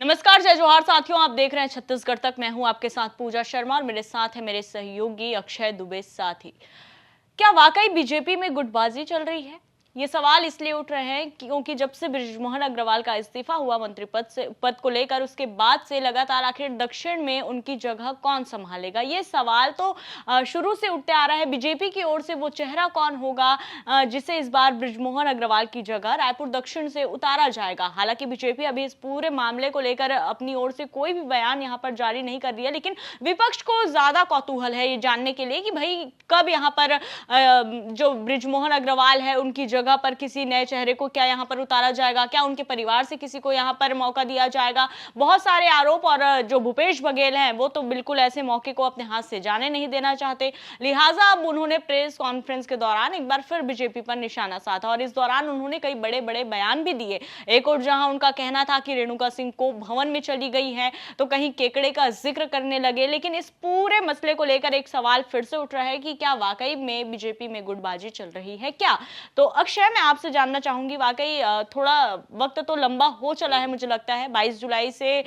नमस्कार, जय जोहार साथियों। आप देख रहे हैं छत्तीसगढ़ तक। मैं हूं आपके साथ पूजा शर्मा और मेरे साथ है मेरे सहयोगी अक्षय दुबे साथी। क्या वाकई बीजेपी में गुटबाजी चल रही है? ये सवाल इसलिए उठ रहे हैं क्योंकि जब से बृजमोहन अग्रवाल का इस्तीफा हुआ मंत्री पद को लेकर, उसके बाद से लगातार आखिर दक्षिण में उनकी जगह कौन संभालेगा, ये सवाल तो शुरू से उठते आ रहा है। बीजेपी की ओर से वो चेहरा कौन होगा जिसे इस बार बृजमोहन अग्रवाल की जगह रायपुर दक्षिण से उतारा जाएगा। हालांकि बीजेपी अभी इस पूरे मामले को लेकर अपनी ओर से कोई भी बयान यहाँ पर जारी नहीं कर रही है, लेकिन विपक्ष को ज्यादा कौतूहल है ये जानने के लिए कि भाई कब यहाँ पर जो बृजमोहन अग्रवाल है उनकी जगह पर किसी नए चेहरे को क्या यहाँ पर उतारा जाएगा, क्या उनके परिवार से किसी को यहाँ पर मौका दिया जाएगा। बहुत सारे आरोप, और जो भूपेश बघेल हैं वो तो बिल्कुल ऐसे मौके को अपने हाथ से जाने नहीं देना चाहते। लिहाजा अब उन्होंने प्रेस कॉन्फ्रेंस के दौरान एक बार फिर बीजेपी पर निशाना साधा और इस दौरान उन्होंने कई बड़े बड़े बयान भी दिए। एक और जहां उनका कहना था कि रेणुका सिंह को भवन में चली गई है, तो कहीं केकड़े का जिक्र करने लगे। लेकिन इस पूरे मसले को लेकर एक सवाल फिर से उठ रहा है कि क्या वाकई में बीजेपी में गुटबाजी चल रही है क्या? तो अक्षय, मैं आपसे जानना चाहूंगी, वाकई थोड़ा वक्त तो लंबा हो चला है, मुझे लगता है 22 जुलाई से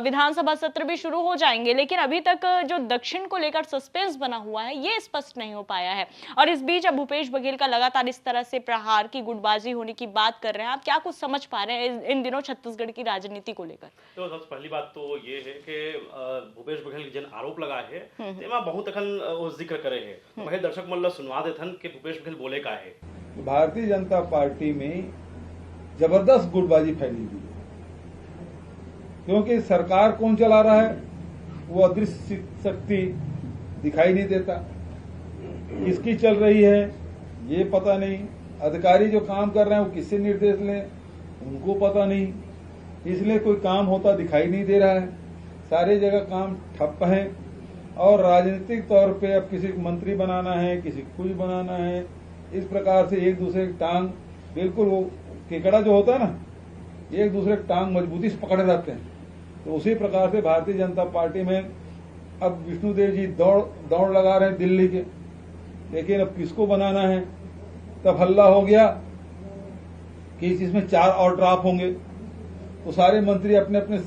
विधानसभा सत्र भी शुरू हो जाएंगे, लेकिन अभी तक जो दक्षिण को लेकर सस्पेंस बना हुआ है ये स्पष्ट नहीं हो पाया है। और इस बीच अब भूपेश बघेल का लगातार इस तरह से प्रहार की गुटबाजी होने की बात कर रहे हैं। आप क्या कुछ समझ पा रहे हैं इन दिनों छत्तीसगढ़ की राजनीति को लेकर? तो सबसे पहली बात तो ये है कि भूपेश बघेल जिन आरोप लगाए है तेमा बहुत अखन वो जिक्र करे है। पहले दर्शक मन ला सुनवा देथन कि भूपेश बघेल बोले का है। भारतीय जनता पार्टी में जबरदस्त गुटबाजी फैली हुई है, क्योंकि सरकार कौन चला रहा है वो अदृश्य शक्ति दिखाई नहीं देता, किसकी चल रही है ये पता नहीं, अधिकारी जो काम कर रहे हैं वो किससे निर्देश लें उनको पता नहीं, इसलिए कोई काम होता दिखाई नहीं दे रहा है। सारी जगह काम ठप्प है और राजनीतिक तौर पे अब किसी को मंत्री बनाना है, किसी को कुछ बनाना है, इस प्रकार से एक दूसरे की टांग, बिल्कुल वो केकड़ा जो होता है ना, एक दूसरे की टांग मजबूती से पकड़े रहते हैं। तो उसी प्रकार से भारतीय जनता पार्टी में अब विष्णुदेव जी दौड़ लगा रहे हैं दिल्ली के, लेकिन अब किसको बनाना है। तब हल्ला हो गया कि इसमें 4 और ड्राप होंगे, तो सारे मंत्री अपने अपने,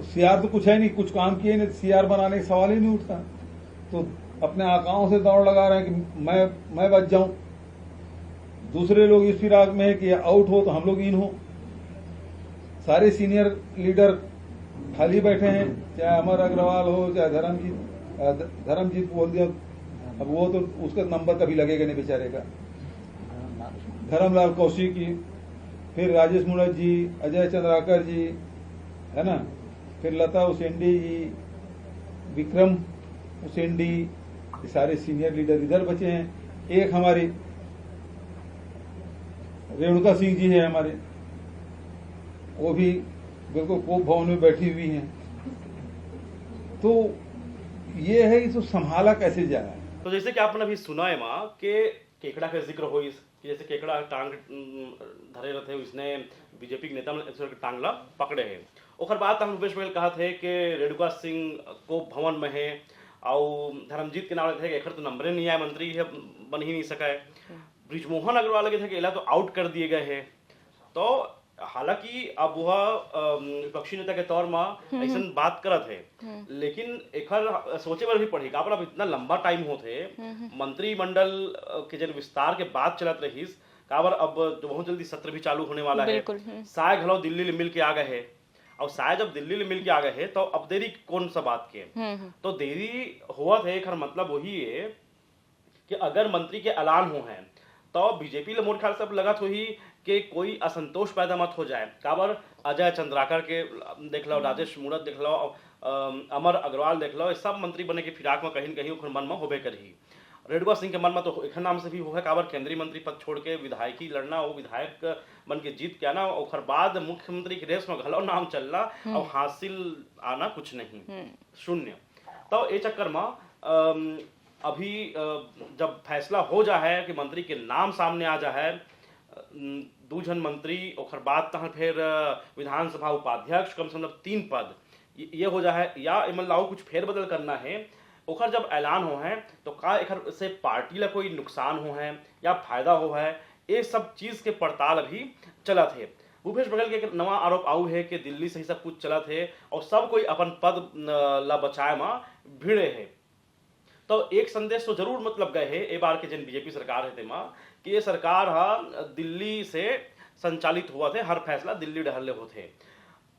सीआर तो कुछ है नहीं, कुछ काम किए नहीं, सीआर बनाने का सवाल ही नहीं उठता, तो अपने आकाओं से दौड़ लगा रहे हैं कि मैं बच जाऊं। दूसरे लोग इस फिराक में है कि आउट हो तो हम लोग इन हो। सारे सीनियर लीडर खाली बैठे हैं, चाहे अमर अग्रवाल हो चाहे धर्मजीत बोल दिया, अब वो तो उसका नंबर कभी लगेगा नहीं बेचारे का। धर्मलाल कौशिक जी, फिर राजेश मुणत जी, अजय चंद्राकर जी, है ना, फिर लता उसेंडी जी, विक्रम उसेंडी, ये सारे सीनियर लीडर इधर बचे हैं। एक हमारी रेणुका सिंह जी है हमारे, वो भी बिल्कुल कोप भवन में बैठी हुई हैं। तो ये है कि तो संभाला कैसे जाए। तो जैसे कि आपने अभी सुना है माँ के केकड़ा का जिक्र हो, जैसे केकड़ा टांग धरे रहते उसने बीजेपी के नेता टांग ला पकड़े है। और बात हम भूपेश बघेल कहा थे कि रेणुका सिंह को भवन में है और धर्मजीत के नाम थे एखर तो नंबरे नहीं आए, मंत्री है बन ही नहीं सका है। बृजमोहन अग्रवाल लगे थे कि एला तो आउट कर दिए गए हैं। तो हालांकि अब वह विपक्षी नेता के तौर में ऐसा बात करत है, लेकिन एखर सोचे बर भी पड़ी का अब इतना लंबा टाइम होते मंत्रिमंडल के जन विस्तार के बाद चलत रहीस काबर अब जो बहुत जल्दी सत्र भी चालू होने वाला है। शायद घलो दिल्ली मिल के आ गए है, और शायद जब दिल्ली मिल के आ गए हैं तो अब देरी कौन सा बात के, तो देरी हुआ थे खर मतलब वही है कि अगर मंत्री के ऐलान हो हैं तो बीजेपी ले मोर ख्याल से लगत हुई कि कोई असंतोष पैदा मत हो जाए। काबर अजय चंद्राकर के देख लो, राजेश मुणत देख लो, अमर अग्रवाल देख लो, सब मंत्री बने के फिराक में कहीं कहीं मन में होबे करी। रेणुका सिंह के मन में तो एक नाम से भी हुआ काबर केंद्रीय मंत्री पद छोड़ के विधायकी लड़ना, वो विधायक बन के जीत के आना, और बाद मुख्यमंत्री की रेस में घलो नाम चलना और हासिल आना कुछ नहीं, शून्य। तो ये चक्कर में अभी जब फैसला हो जाए कि मंत्री के नाम सामने आ जाए, 2 जन मंत्री और बाद तहाँ फिर विधानसभा उपाध्यक्ष कम से कम 3 पद ये हो जाए, या इमलाऊ कुछ फेरबदल करना है, ओखर जब ऐलान हो है तो का एखर से पार्टी ला कोई नुकसान हो है या फायदा हो है, ये सब चीज के पड़ताल अभी चला थे। भूपेश बघेल के एक नवा आरोप आऊ है कि दिल्ली से ही सब कुछ चला थे और सब कोई अपन पद ला बचाए मां भिड़े है। तो एक संदेश तो जरूर मतलब गए है ए बार के जिन बीजेपी सरकार है तेमा कि ये सरकार हा दिल्ली से संचालित हुआ थे, हर फैसला दिल्ली डहले होते।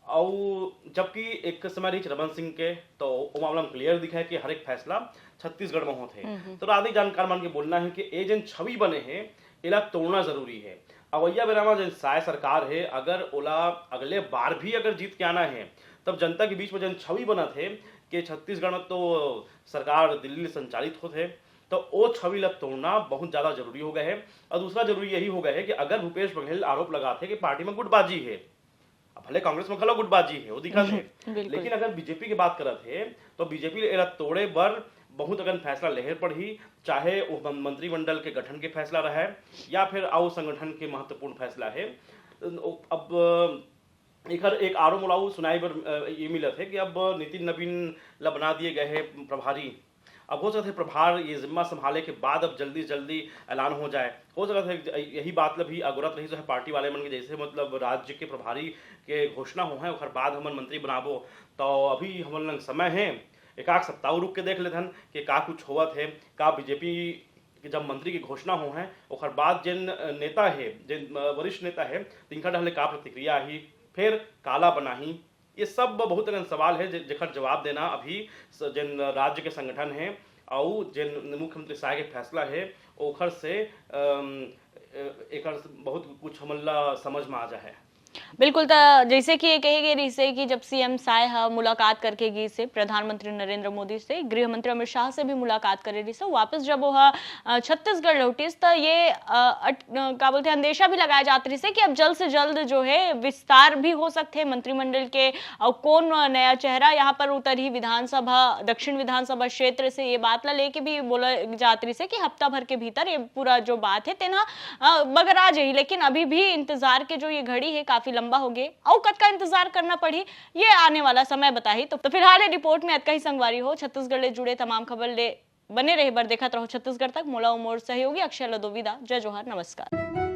और जबकि एक समय रही रमन सिंह के तो वो मामला में क्लियर दिखा है कि हर एक फैसला छत्तीसगढ़ में होते। तो आदि जानकार मान के बोलना है कि ए जिन छवि बने हैं इला तोड़ना जरूरी है। अवैया बेरामा जिन साय सरकार है अगर ओला अगले बार भी अगर जीत के आना है तब जनता के बीच में जिन छवि बना थे कि छत्तीसगढ़ में तो सरकार दिल्ली संचालित होते, तो वो छवि ला तोड़ना बहुत ज्यादा जरूरी हो गया है। और दूसरा जरूरी यही हो गया है कि अगर भूपेश बघेल आरोप लगाते कि पार्टी में गुटबाजी है, भले कांग्रेस में खला गुटबाजी है वो दिखा है, लेकिन अगर बीजेपी की बात करत है तो बीजेपी एला तोड़े बर बहुत अगर फैसला लेहर पड़ी, चाहे वो मंत्रिमंडल के गठन के फैसला रहे या फिर आओ संगठन के महत्वपूर्ण फैसला है। अब एक आरो मुलाऊ सुनाई पर ये मिलत है कि अब नितिन नवीन ला बना दिए गए हैं प्रभारी। अब हो सकता है प्रभार ये जिम्मा संभाले के बाद अब जल्दी जल्दी ऐलान हो जाए, हो सकता है यही बात भी अगुरत रही जो है पार्टी वाले मन के जैसे मतलब राज्य के प्रभारी के घोषणा हो है और बाद हमन मंत्री बनाबो। तो अभी हमन लंग समय है, एक आध सप्ताह रुक के देख लेथन कि का कुछ होवत है, का बीजेपी कि जब मंत्री की घोषणा हो है और बाद जिन नेता है जिन वरिष्ठ नेता है तिनका डहले का प्रतिक्रिया ही फिर काला बनाही, ये सब बहुत अगन सवाल है जेकर जवाब देना अभी जिन राज्य के संगठन है और जिन मुख्यमंत्री साहब के फैसला है ओखर से एक बहुत कुछ हमला समझ में आ जाए। बिल्कुल। तो जैसे कि ये कहे गए रही से कि जब सीएम साय मुलाकात करके गई से प्रधानमंत्री नरेंद्र मोदी से, गृह मंत्री अमित शाह से भी मुलाकात करे रही से, वापस जब वो छत्तीसगढ़ लौटिस तो ये क्या बोलते हैं अंदेशा भी लगाया जाता रही से कि अब जल्द से जल्द जो है विस्तार भी हो सकते हैं मंत्रिमंडल के और कौन नया चेहरा यहाँ पर उतरी विधानसभा दक्षिण विधानसभा क्षेत्र से, ये बात ला लेके भी बोला जाती रही से कि हफ्ता भर के भीतर ये पूरा जो बात है तेना मगर आ जाए। लेकिन अभी भी इंतजार के जो ये घड़ी है काफी लंबा हो गए और कद का इंतजार करना पड़ी, ये आने वाला समय बताही। तो फिलहाल रिपोर्ट में अतका ही संगवारी हो छत्तीसगढ़ ले जुड़े तमाम खबर ले बने रहे बर देखत रहो छत्तीसगढ़ तक। मोला उमोर सहयोगी अक्षय लदोविदा। जय जोहार, नमस्कार।